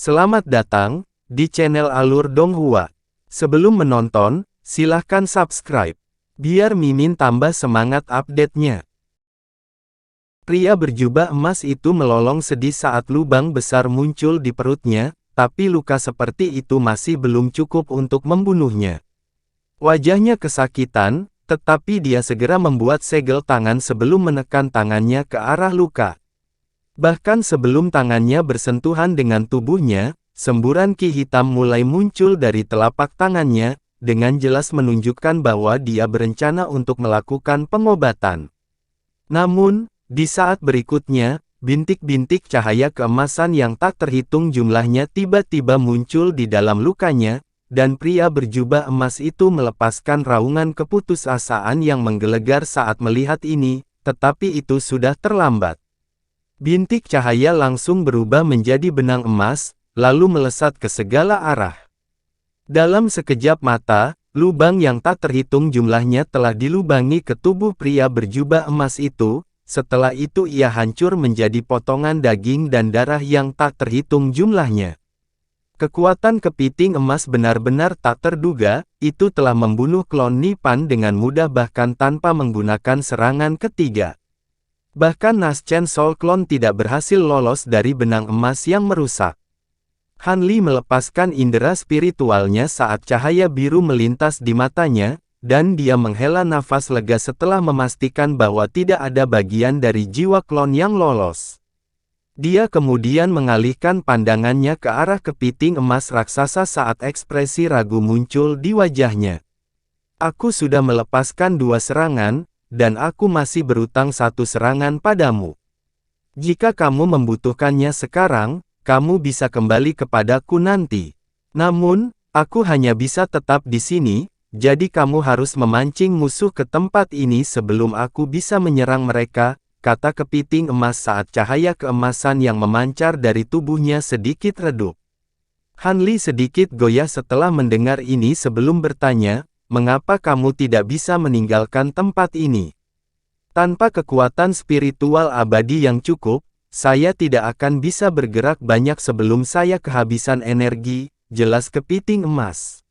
Selamat datang di channel Alur Donghua. Sebelum menonton, silahkan subscribe, biar Mimin tambah semangat update-nya. Pria berjubah emas itu melolong sedih saat lubang besar muncul di perutnya, tapi luka seperti itu masih belum cukup untuk membunuhnya. Wajahnya kesakitan, tetapi dia segera membuat segel tangan sebelum menekan tangannya ke arah luka. Bahkan sebelum tangannya bersentuhan dengan tubuhnya, semburan ki hitam mulai muncul dari telapak tangannya, dengan jelas menunjukkan bahwa dia berencana untuk melakukan pengobatan. Namun, di saat berikutnya, bintik-bintik cahaya keemasan yang tak terhitung jumlahnya tiba-tiba muncul di dalam lukanya, dan pria berjubah emas itu melepaskan raungan keputusasaan yang menggelegar saat melihat ini, tetapi itu sudah terlambat. Bintik cahaya langsung berubah menjadi benang emas, lalu melesat ke segala arah. Dalam sekejap mata, lubang yang tak terhitung jumlahnya telah dilubangi ke tubuh pria berjubah emas itu. Setelah itu ia hancur menjadi potongan daging dan darah yang tak terhitung jumlahnya. Kekuatan kepiting emas benar-benar tak terduga, itu telah membunuh klon Nipan dengan mudah bahkan tanpa menggunakan serangan ketiga. Bahkan Naschen Soul Clone tidak berhasil lolos dari benang emas yang merusak. Han Li melepaskan indera spiritualnya saat cahaya biru melintas di matanya, dan dia menghela nafas lega setelah memastikan bahwa tidak ada bagian dari jiwa klon yang lolos. Dia kemudian mengalihkan pandangannya ke arah kepiting emas raksasa saat ekspresi ragu muncul di wajahnya. Aku sudah melepaskan 2 serangan, dan aku masih berutang 1 serangan padamu. Jika kamu membutuhkannya sekarang, kamu bisa kembali kepadaku nanti. Namun, aku hanya bisa tetap di sini, jadi kamu harus memancing musuh ke tempat ini sebelum aku bisa menyerang mereka, kata kepiting emas saat cahaya keemasan yang memancar dari tubuhnya sedikit redup. Han Li sedikit goyah setelah mendengar ini sebelum bertanya, mengapa kamu tidak bisa meninggalkan tempat ini? Tanpa kekuatan spiritual abadi yang cukup, saya tidak akan bisa bergerak banyak sebelum saya kehabisan energi, jelas kepiting emas.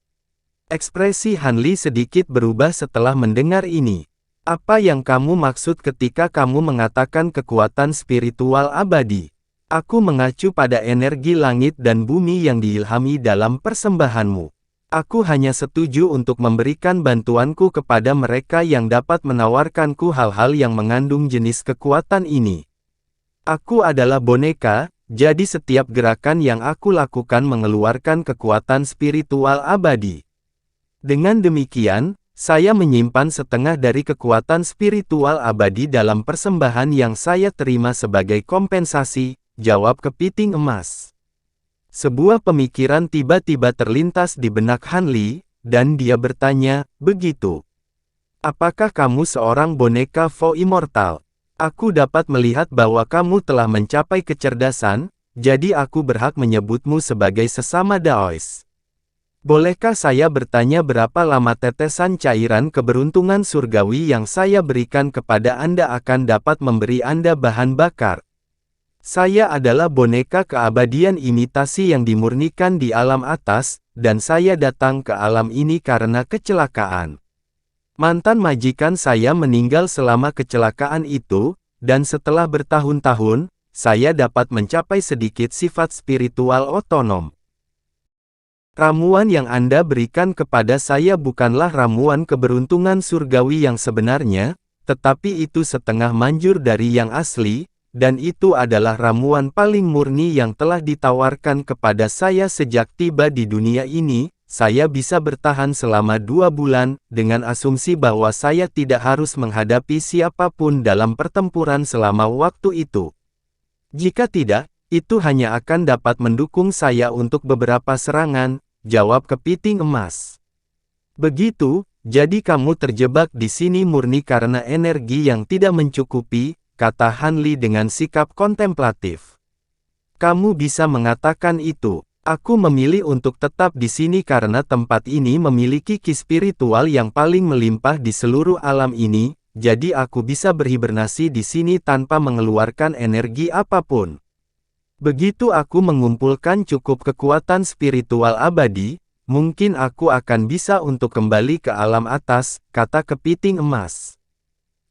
Ekspresi Han Li sedikit berubah setelah mendengar ini. Apa yang kamu maksud ketika kamu mengatakan kekuatan spiritual abadi? Aku mengacu pada energi langit dan bumi yang diilhami dalam persembahanmu. Aku hanya setuju untuk memberikan bantuanku kepada mereka yang dapat menawarkanku hal-hal yang mengandung jenis kekuatan ini. Aku adalah boneka, jadi setiap gerakan yang aku lakukan mengeluarkan kekuatan spiritual abadi. Dengan demikian, saya menyimpan setengah dari kekuatan spiritual abadi dalam persembahan yang saya terima sebagai kompensasi, jawab kepiting emas. Sebuah pemikiran tiba-tiba terlintas di benak Han Li, dan dia bertanya, begitu. Apakah kamu seorang boneka Vo Immortal? Aku dapat melihat bahwa kamu telah mencapai kecerdasan, jadi aku berhak menyebutmu sebagai sesama Daois. Bolehkah saya bertanya berapa lama tetesan cairan keberuntungan surgawi yang saya berikan kepada Anda akan dapat memberi Anda bahan bakar? Saya adalah boneka keabadian imitasi yang dimurnikan di alam atas, dan saya datang ke alam ini karena kecelakaan. Mantan majikan saya meninggal selama kecelakaan itu, dan setelah bertahun-tahun, saya dapat mencapai sedikit sifat spiritual otonom. Ramuan yang Anda berikan kepada saya bukanlah ramuan keberuntungan surgawi yang sebenarnya, tetapi itu setengah manjur dari yang asli, dan itu adalah ramuan paling murni yang telah ditawarkan kepada saya sejak tiba di dunia ini. Saya bisa bertahan selama 2 bulan, dengan asumsi bahwa saya tidak harus menghadapi siapapun dalam pertempuran selama waktu itu. Jika tidak, itu hanya akan dapat mendukung saya untuk beberapa serangan, jawab kepiting emas. Begitu, jadi kamu terjebak di sini murni karena energi yang tidak mencukupi, kata Han Li dengan sikap kontemplatif. Kamu bisa mengatakan itu. Aku memilih untuk tetap di sini karena tempat ini memiliki ki spiritual yang paling melimpah di seluruh alam ini, jadi aku bisa berhibernasi di sini tanpa mengeluarkan energi apapun. Begitu aku mengumpulkan cukup kekuatan spiritual abadi, mungkin aku akan bisa untuk kembali ke alam atas, kata kepiting emas.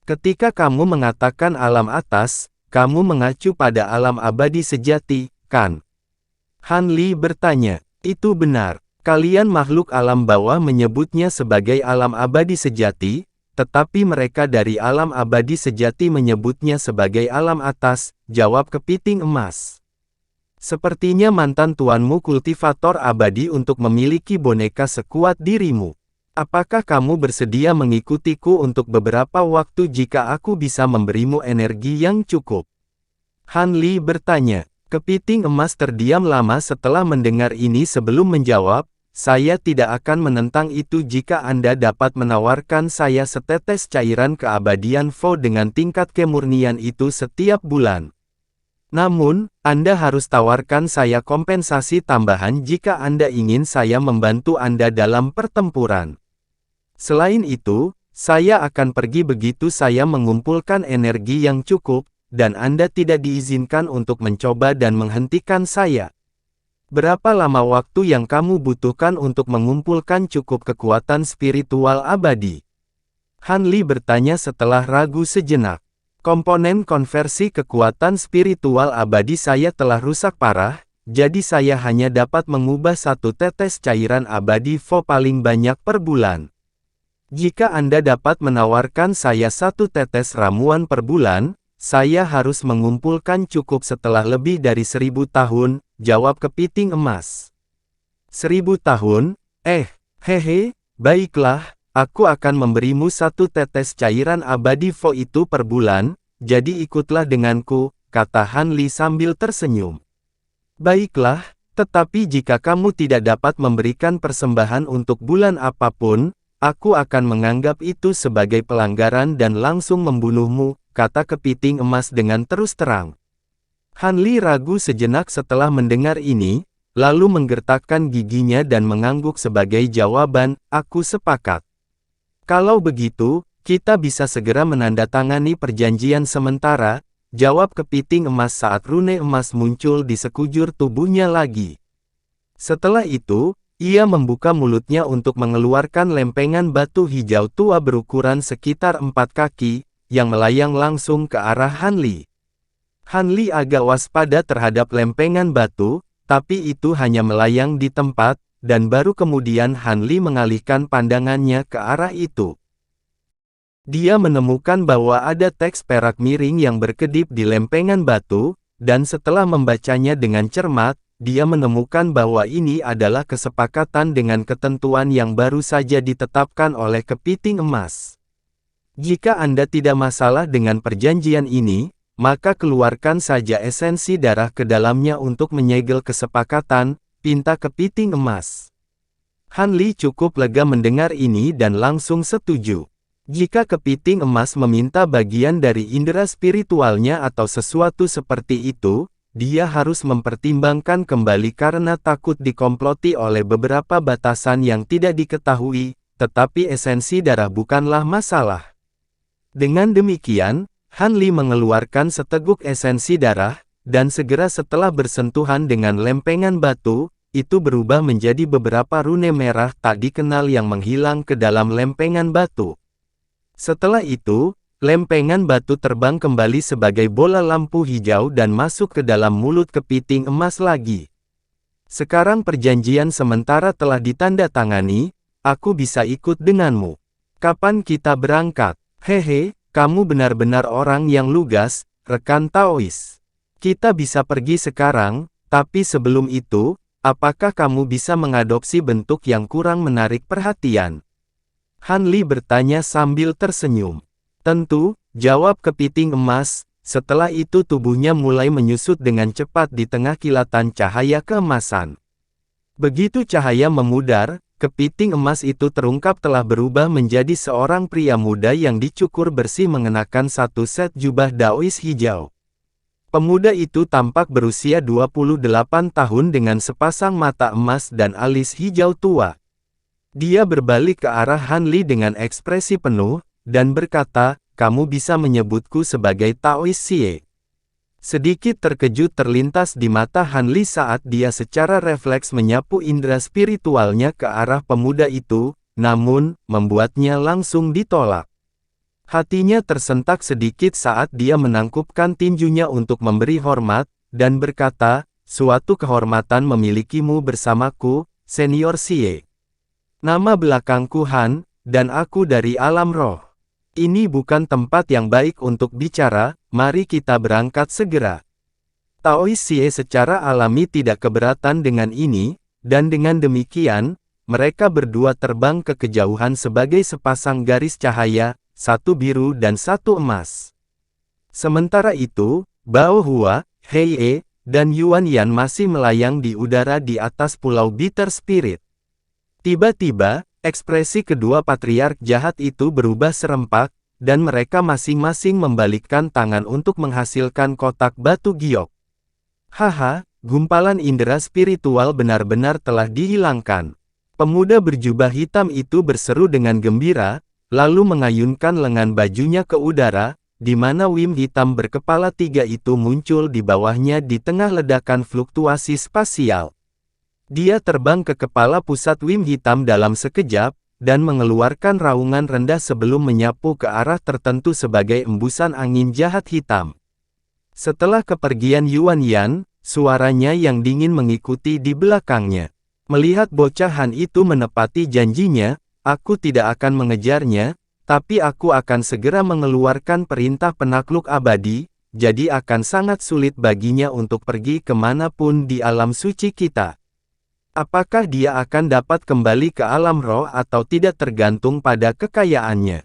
Ketika kamu mengatakan alam atas, kamu mengacu pada alam abadi sejati, kan? Han Li bertanya, itu benar. Kalian makhluk alam bawah menyebutnya sebagai alam abadi sejati, tetapi mereka dari alam abadi sejati menyebutnya sebagai alam atas, jawab kepiting emas. Sepertinya mantan tuanmu kultivator abadi untuk memiliki boneka sekuat dirimu. Apakah kamu bersedia mengikutiku untuk beberapa waktu jika aku bisa memberimu energi yang cukup? Han Li bertanya. Kepiting emas terdiam lama setelah mendengar ini sebelum menjawab, saya tidak akan menentang itu jika Anda dapat menawarkan saya setetes cairan keabadian Vo dengan tingkat kemurnian itu setiap bulan. Namun, Anda harus tawarkan saya kompensasi tambahan jika Anda ingin saya membantu Anda dalam pertempuran. Selain itu, saya akan pergi begitu saya mengumpulkan energi yang cukup, dan Anda tidak diizinkan untuk mencoba dan menghentikan saya. Berapa lama waktu yang kamu butuhkan untuk mengumpulkan cukup kekuatan spiritual abadi? Han Li bertanya setelah ragu sejenak. Komponen konversi kekuatan spiritual abadi saya telah rusak parah, jadi saya hanya dapat mengubah satu tetes cairan abadi Vo paling banyak per bulan. Jika Anda dapat menawarkan saya satu tetes ramuan per bulan, saya harus mengumpulkan cukup setelah lebih dari 1000 tahun, jawab kepiting emas. 1000 tahun? Hehe, baiklah. Aku akan memberimu satu tetes cairan abadi Vo itu per bulan, jadi ikutlah denganku, kata Han Li sambil tersenyum. Baiklah, tetapi jika kamu tidak dapat memberikan persembahan untuk bulan apapun, aku akan menganggap itu sebagai pelanggaran dan langsung membunuhmu, kata kepiting emas dengan terus terang. Han Li ragu sejenak setelah mendengar ini, lalu menggertakkan giginya dan mengangguk sebagai jawaban, aku sepakat. Kalau begitu, kita bisa segera menandatangani perjanjian sementara, jawab kepiting emas saat rune emas muncul di sekujur tubuhnya lagi. Setelah itu, ia membuka mulutnya untuk mengeluarkan lempengan batu hijau tua berukuran sekitar 4 kaki, yang melayang langsung ke arah Han Li. Han Li agak waspada terhadap lempengan batu, tapi itu hanya melayang di tempat, dan baru kemudian Han Li mengalihkan pandangannya ke arah itu. Dia menemukan bahwa ada teks perak miring yang berkedip di lempengan batu, dan setelah membacanya dengan cermat, dia menemukan bahwa ini adalah kesepakatan dengan ketentuan yang baru saja ditetapkan oleh kepiting emas. Jika Anda tidak masalah dengan perjanjian ini, maka keluarkan saja esensi darah ke dalamnya untuk menyegel kesepakatan, pinta kepiting emas. Han Li cukup lega mendengar ini dan langsung setuju. Jika kepiting emas meminta bagian dari indera spiritualnya atau sesuatu seperti itu, dia harus mempertimbangkan kembali karena takut dikomploti oleh beberapa batasan yang tidak diketahui, tetapi esensi darah bukanlah masalah. Dengan demikian, Han Li mengeluarkan seteguk esensi darah, dan segera setelah bersentuhan dengan lempengan batu, itu berubah menjadi beberapa rune merah tak dikenal yang menghilang ke dalam lempengan batu. Setelah itu, lempengan batu terbang kembali sebagai bola lampu hijau dan masuk ke dalam mulut kepiting emas lagi. Sekarang perjanjian sementara telah ditandatangani, aku bisa ikut denganmu. Kapan kita berangkat? Hehe, kamu benar-benar orang yang lugas, rekan Taois. Kita bisa pergi sekarang, tapi sebelum itu, apakah kamu bisa mengadopsi bentuk yang kurang menarik perhatian? Han Li bertanya sambil tersenyum. Tentu, jawab kepiting emas, setelah itu tubuhnya mulai menyusut dengan cepat di tengah kilatan cahaya keemasan. Begitu cahaya memudar, kepiting emas itu terungkap telah berubah menjadi seorang pria muda yang dicukur bersih mengenakan satu set jubah Daois hijau. Pemuda itu tampak berusia 28 tahun dengan sepasang mata emas dan alis hijau tua. Dia berbalik ke arah Han Li dengan ekspresi penuh, dan berkata, kamu bisa menyebutku sebagai Taois Xie. Sedikit terkejut terlintas di mata Han Li saat dia secara refleks menyapu indera spiritualnya ke arah pemuda itu, namun, membuatnya langsung ditolak. Hatinya tersentak sedikit saat dia menangkupkan tinjunya untuk memberi hormat, dan berkata, suatu kehormatan memilikimu bersamaku, Senior Xie. Nama belakangku Han, dan aku dari alam roh. Ini bukan tempat yang baik untuk bicara, mari kita berangkat segera. Taois Xie secara alami tidak keberatan dengan ini, dan dengan demikian, mereka berdua terbang ke kejauhan sebagai sepasang garis cahaya, satu biru dan satu emas. Sementara itu, Bao Hua, Hei, dan Yuan Yan masih melayang di udara di atas pulau Bitter Spirit. Tiba-tiba, ekspresi kedua patriark jahat itu berubah serempak, dan mereka masing-masing membalikkan tangan untuk menghasilkan kotak batu giok. Haha, gumpalan indera spiritual benar-benar telah dihilangkan. Pemuda berjubah hitam itu berseru dengan gembira, lalu mengayunkan lengan bajunya ke udara, di mana Wim hitam berkepala 3 itu muncul di bawahnya di tengah ledakan fluktuasi spasial. Dia terbang ke kepala pusat Wim hitam dalam sekejap, dan mengeluarkan raungan rendah sebelum menyapu ke arah tertentu sebagai embusan angin jahat hitam. Setelah kepergian Yuan Yan, suaranya yang dingin mengikuti di belakangnya. Melihat bocah Han itu menepati janjinya, aku tidak akan mengejarnya, tapi aku akan segera mengeluarkan perintah penakluk abadi, jadi akan sangat sulit baginya untuk pergi kemanapun di alam suci kita. Apakah dia akan dapat kembali ke alam roh atau tidak tergantung pada kekayaannya.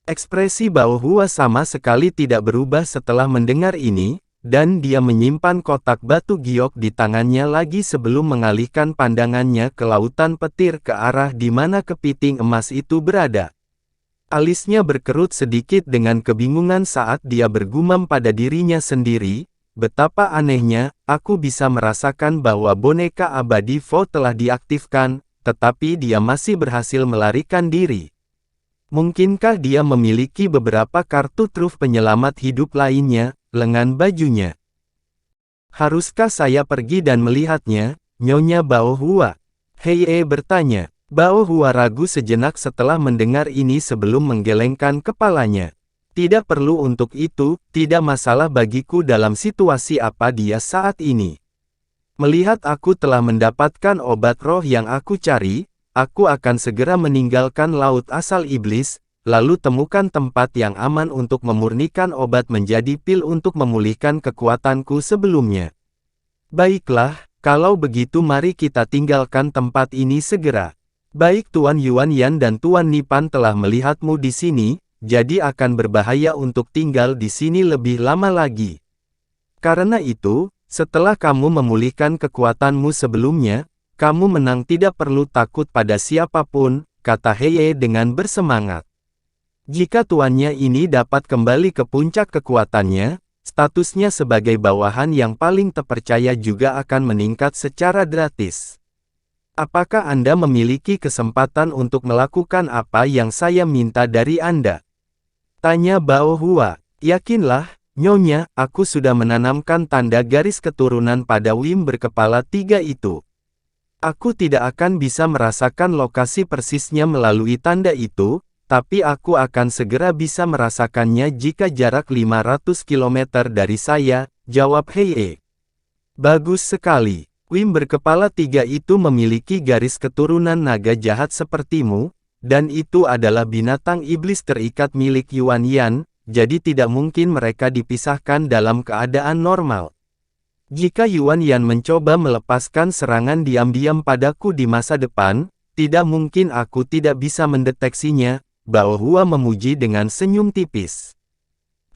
Ekspresi Bao Hua sama sekali tidak berubah setelah mendengar ini, dan dia menyimpan kotak batu giok di tangannya lagi sebelum mengalihkan pandangannya ke lautan petir ke arah di mana kepiting emas itu berada. Alisnya berkerut sedikit dengan kebingungan saat dia bergumam pada dirinya sendiri, betapa anehnya, aku bisa merasakan bahwa boneka abadi Vo telah diaktifkan, tetapi dia masih berhasil melarikan diri. Mungkinkah dia memiliki beberapa kartu truf penyelamat hidup lainnya, lengan bajunya? Haruskah saya pergi dan melihatnya, Nyonya Bao Hua? Hei bertanya. Bao Hua ragu sejenak setelah mendengar ini sebelum menggelengkan kepalanya. Tidak perlu untuk itu, tidak masalah bagiku dalam situasi apa dia saat ini. Melihat aku telah mendapatkan obat roh yang aku cari, aku akan segera meninggalkan laut asal iblis, lalu temukan tempat yang aman untuk memurnikan obat menjadi pil untuk memulihkan kekuatanku sebelumnya. Baiklah, kalau begitu mari kita tinggalkan tempat ini segera. Baik Tuan Yuan Yan dan Tuan Nipan telah melihatmu di sini, jadi akan berbahaya untuk tinggal di sini lebih lama lagi. Karena itu, setelah kamu memulihkan kekuatanmu sebelumnya, kamu menang tidak perlu takut pada siapapun, kata Heye dengan bersemangat. Jika tuannya ini dapat kembali ke puncak kekuatannya, statusnya sebagai bawahan yang paling terpercaya juga akan meningkat secara drastis. Apakah Anda memiliki kesempatan untuk melakukan apa yang saya minta dari Anda? Tanya Bao Hua. Yakinlah, Nyonya, aku sudah menanamkan tanda garis keturunan pada Wim berkepala 3 itu. Aku tidak akan bisa merasakan lokasi persisnya melalui tanda itu, tapi aku akan segera bisa merasakannya jika jarak 500 km dari saya, jawab Heye. Bagus sekali. Wim berkepala 3 itu memiliki garis keturunan naga jahat sepertimu, dan itu adalah binatang iblis terikat milik Yuan Yan, jadi tidak mungkin mereka dipisahkan dalam keadaan normal. Jika Yuan Yan mencoba melepaskan serangan diam-diam padaku di masa depan, tidak mungkin aku tidak bisa mendeteksinya, Bao Hua memuji dengan senyum tipis.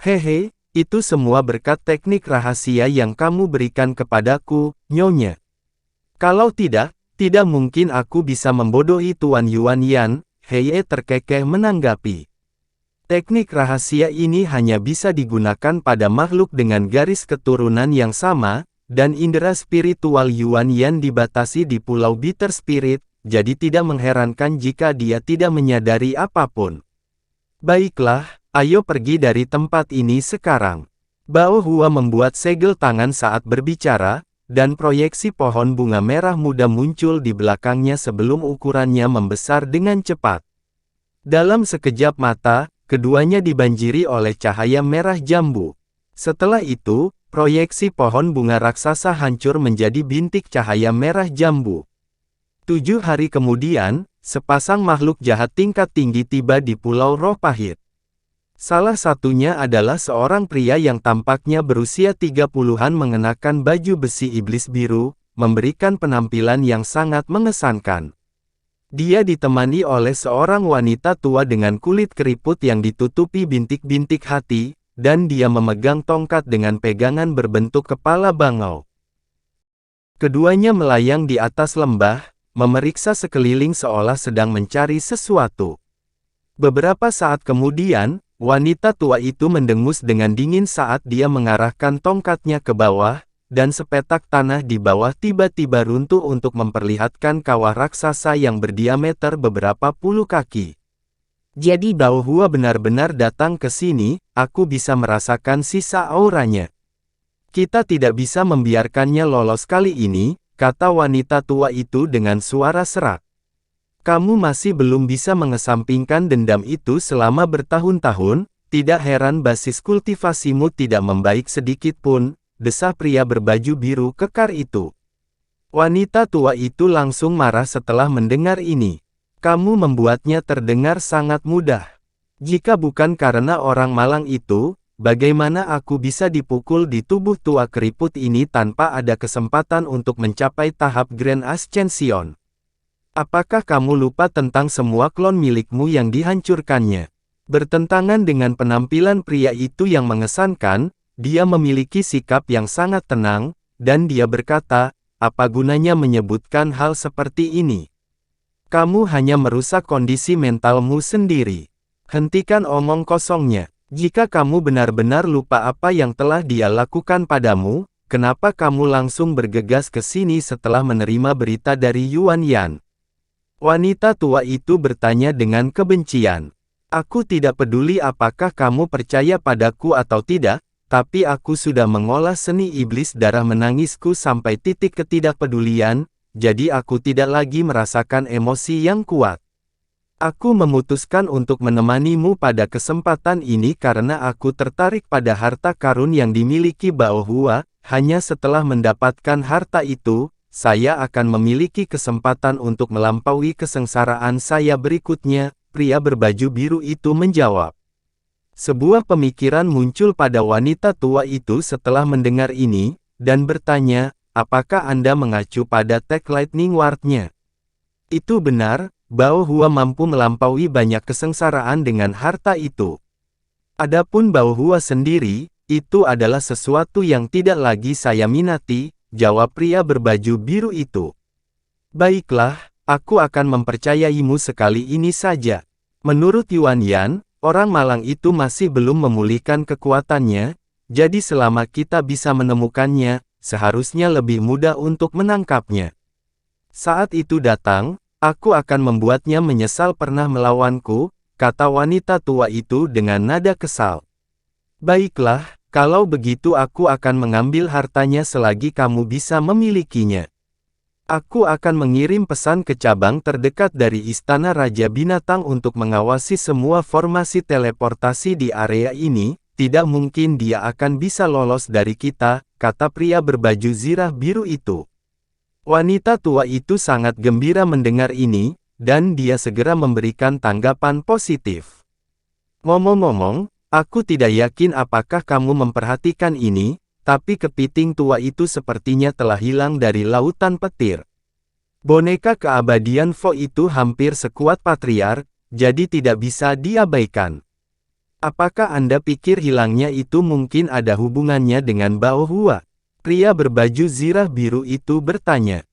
Hehe, itu semua berkat teknik rahasia yang kamu berikan kepadaku, Nyonya. Kalau tidak mungkin aku bisa membodohi Tuan Yuan Yan, Heye terkekeh menanggapi. Teknik rahasia ini hanya bisa digunakan pada makhluk dengan garis keturunan yang sama, dan indera spiritual Yuan Yan dibatasi di Pulau Bitter Spirit, jadi tidak mengherankan jika dia tidak menyadari apapun. Baiklah, ayo pergi dari tempat ini sekarang. Bao Hua membuat segel tangan saat berbicara, dan proyeksi pohon bunga merah muda muncul di belakangnya sebelum ukurannya membesar dengan cepat. Dalam sekejap mata, keduanya dibanjiri oleh cahaya merah jambu. Setelah itu, proyeksi pohon bunga raksasa hancur menjadi bintik cahaya merah jambu. 7 hari kemudian, sepasang makhluk jahat tingkat tinggi tiba di Pulau Roh Pahit. Salah satunya adalah seorang pria yang tampaknya berusia 30-an mengenakan baju besi iblis biru, memberikan penampilan yang sangat mengesankan. Dia ditemani oleh seorang wanita tua dengan kulit keriput yang ditutupi bintik-bintik hati, dan dia memegang tongkat dengan pegangan berbentuk kepala bangau. Keduanya melayang di atas lembah, memeriksa sekeliling seolah sedang mencari sesuatu. Beberapa saat kemudian, wanita tua itu mendengus dengan dingin saat dia mengarahkan tongkatnya ke bawah, dan sepetak tanah di bawah tiba-tiba runtuh untuk memperlihatkan kawah raksasa yang berdiameter beberapa puluh kaki. Jadi Bao Hua benar-benar datang ke sini, aku bisa merasakan sisa auranya. Kita tidak bisa membiarkannya lolos kali ini, kata wanita tua itu dengan suara serak. Kamu masih belum bisa mengesampingkan dendam itu selama bertahun-tahun, tidak heran basis kultivasimu tidak membaik sedikit pun, desah pria berbaju biru kekar itu. Wanita tua itu langsung marah setelah mendengar ini. Kamu membuatnya terdengar sangat mudah. Jika bukan karena orang malang itu, bagaimana aku bisa dipukul di tubuh tua keriput ini tanpa ada kesempatan untuk mencapai tahap Grand Ascension? Apakah kamu lupa tentang semua klon milikmu yang dihancurkannya? Bertentangan dengan penampilan pria itu yang mengesankan, dia memiliki sikap yang sangat tenang, dan dia berkata, apa gunanya menyebutkan hal seperti ini? Kamu hanya merusak kondisi mentalmu sendiri. Hentikan omong kosongnya. Jika kamu benar-benar lupa apa yang telah dia lakukan padamu, kenapa kamu langsung bergegas ke sini setelah menerima berita dari Yuan Yan? Wanita tua itu bertanya dengan kebencian. Aku tidak peduli apakah kamu percaya padaku atau tidak, tapi aku sudah mengolah seni iblis darah menangisku sampai titik ketidakpedulian, jadi aku tidak lagi merasakan emosi yang kuat. Aku memutuskan untuk menemanimu pada kesempatan ini karena aku tertarik pada harta karun yang dimiliki Bao Hua, hanya setelah mendapatkan harta itu, saya akan memiliki kesempatan untuk melampaui kesengsaraan saya berikutnya, pria berbaju biru itu menjawab. Sebuah pemikiran muncul pada wanita tua itu setelah mendengar ini, dan bertanya, apakah Anda mengacu pada tag Lightning Ward-nya? Itu benar, Bao Hua mampu melampaui banyak kesengsaraan dengan harta itu. Adapun Bao Hua sendiri, itu adalah sesuatu yang tidak lagi saya minati, jawab pria berbaju biru itu. Baiklah, aku akan mempercayaimu sekali ini saja. Menurut Yuan Yan, orang malang itu masih belum memulihkan kekuatannya, jadi selama kita bisa menemukannya, seharusnya lebih mudah untuk menangkapnya. Saat itu datang, aku akan membuatnya menyesal pernah melawanku, kata wanita tua itu dengan nada kesal. Baiklah, kalau begitu aku akan mengambil hartanya selagi kamu bisa memilikinya. Aku akan mengirim pesan ke cabang terdekat dari Istana Raja Binatang untuk mengawasi semua formasi teleportasi di area ini, tidak mungkin dia akan bisa lolos dari kita, kata pria berbaju zirah biru itu. Wanita tua itu sangat gembira mendengar ini, dan dia segera memberikan tanggapan positif. Ngomong-ngomong, aku tidak yakin apakah kamu memperhatikan ini, tapi kepiting tua itu sepertinya telah hilang dari lautan petir. Boneka keabadian Vo itu hampir sekuat patriark, jadi tidak bisa diabaikan. Apakah Anda pikir hilangnya itu mungkin ada hubungannya dengan Bao Hua? Pria berbaju zirah biru itu bertanya.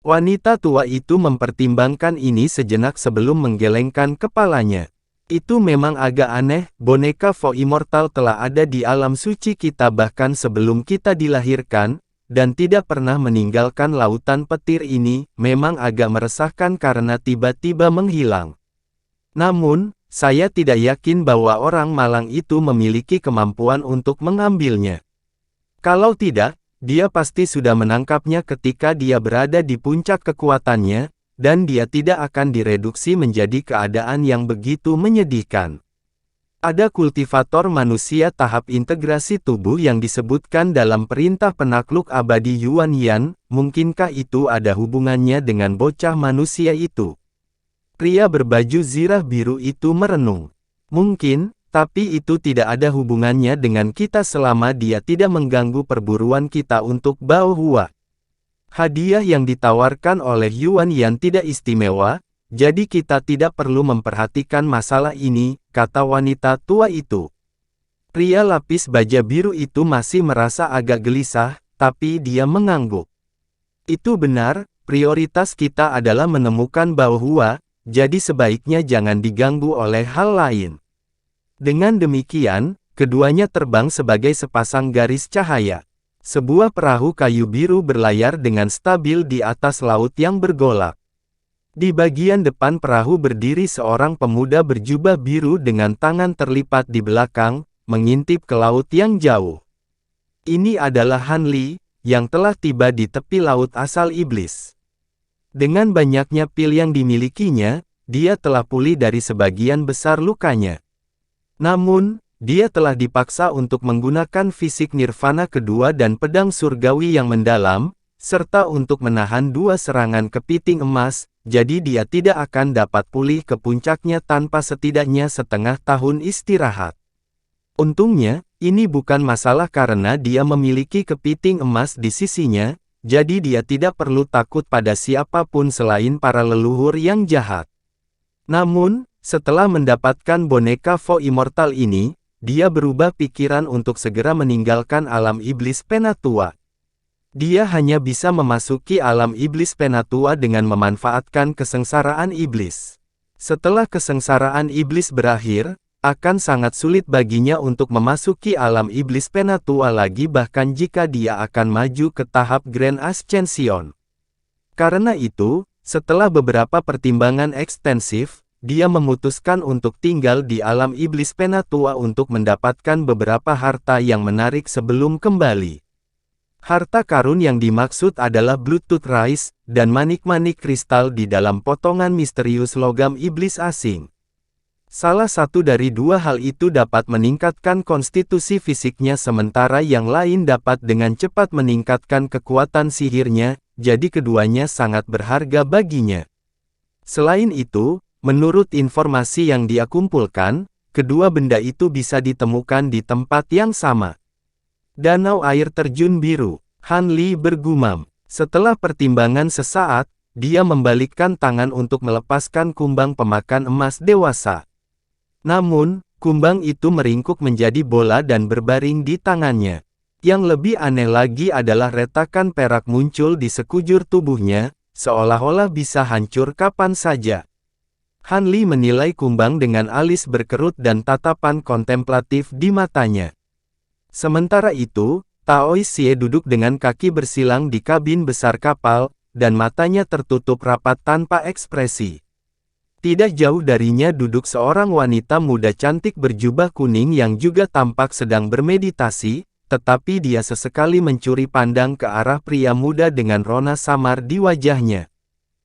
Wanita tua itu mempertimbangkan ini sejenak sebelum menggelengkan kepalanya. Itu memang agak aneh, boneka Vo Immortal telah ada di alam suci kita bahkan sebelum kita dilahirkan, dan tidak pernah meninggalkan lautan petir ini, memang agak meresahkan karena tiba-tiba menghilang. Namun, saya tidak yakin bahwa orang malang itu memiliki kemampuan untuk mengambilnya. Kalau tidak, dia pasti sudah menangkapnya ketika dia berada di puncak kekuatannya, dan dia tidak akan direduksi menjadi keadaan yang begitu menyedihkan. Ada kultivator manusia tahap integrasi tubuh yang disebutkan dalam perintah penakluk abadi Yuan Yan, mungkinkah itu ada hubungannya dengan bocah manusia itu? Pria berbaju zirah biru itu merenung. Mungkin, tapi itu tidak ada hubungannya dengan kita selama dia tidak mengganggu perburuan kita untuk Bao Hua. Hadiah yang ditawarkan oleh Yuan Yan tidak istimewa, jadi kita tidak perlu memperhatikan masalah ini, kata wanita tua itu. Pria lapis baja biru itu masih merasa agak gelisah, tapi dia mengangguk. Itu benar, prioritas kita adalah menemukan Bao Hua, jadi sebaiknya jangan diganggu oleh hal lain. Dengan demikian, keduanya terbang sebagai sepasang garis cahaya. Sebuah perahu kayu biru berlayar dengan stabil di atas laut yang bergolak. Di bagian depan perahu berdiri seorang pemuda berjubah biru dengan tangan terlipat di belakang, mengintip ke laut yang jauh. Ini adalah Han Li, yang telah tiba di tepi laut asal iblis. Dengan banyaknya pil yang dimilikinya, dia telah pulih dari sebagian besar lukanya. Namun, dia telah dipaksa untuk menggunakan fisik nirvana kedua dan pedang surgawi yang mendalam, serta untuk menahan 2 serangan kepiting emas, jadi dia tidak akan dapat pulih ke puncaknya tanpa setidaknya setengah tahun istirahat. Untungnya, ini bukan masalah karena dia memiliki kepiting emas di sisinya, jadi dia tidak perlu takut pada siapapun selain para leluhur yang jahat. Namun, setelah mendapatkan boneka Vo Immortal ini, dia berubah pikiran untuk segera meninggalkan alam iblis Penatua. Dia hanya bisa memasuki alam iblis Penatua dengan memanfaatkan kesengsaraan iblis. Setelah kesengsaraan iblis berakhir, akan sangat sulit baginya untuk memasuki alam iblis Penatua lagi bahkan jika dia akan maju ke tahap Grand Ascension. Karena itu, setelah beberapa pertimbangan ekstensif, dia memutuskan untuk tinggal di alam iblis Penatua untuk mendapatkan beberapa harta yang menarik sebelum kembali. Harta karun yang dimaksud adalah Bluetooth Rice, dan manik-manik kristal di dalam potongan misterius logam iblis asing. Salah satu dari 2 hal itu dapat meningkatkan konstitusi fisiknya sementara yang lain dapat dengan cepat meningkatkan kekuatan sihirnya, jadi keduanya sangat berharga baginya. Selain itu, menurut informasi yang dia kumpulkan, kedua benda itu bisa ditemukan di tempat yang sama. Danau air terjun biru, Han Li bergumam. Setelah pertimbangan sesaat, dia membalikkan tangan untuk melepaskan kumbang pemakan emas dewasa. Namun, kumbang itu meringkuk menjadi bola dan berbaring di tangannya. Yang lebih aneh lagi adalah retakan perak muncul di sekujur tubuhnya, seolah-olah bisa hancur kapan saja. Han Li menilai kumbang dengan alis berkerut dan tatapan kontemplatif di matanya. Sementara itu, Tao Xie duduk dengan kaki bersilang di kabin besar kapal, dan matanya tertutup rapat tanpa ekspresi. Tidak jauh darinya duduk seorang wanita muda cantik berjubah kuning yang juga tampak sedang bermeditasi, tetapi dia sesekali mencuri pandang ke arah pria muda dengan rona samar di wajahnya.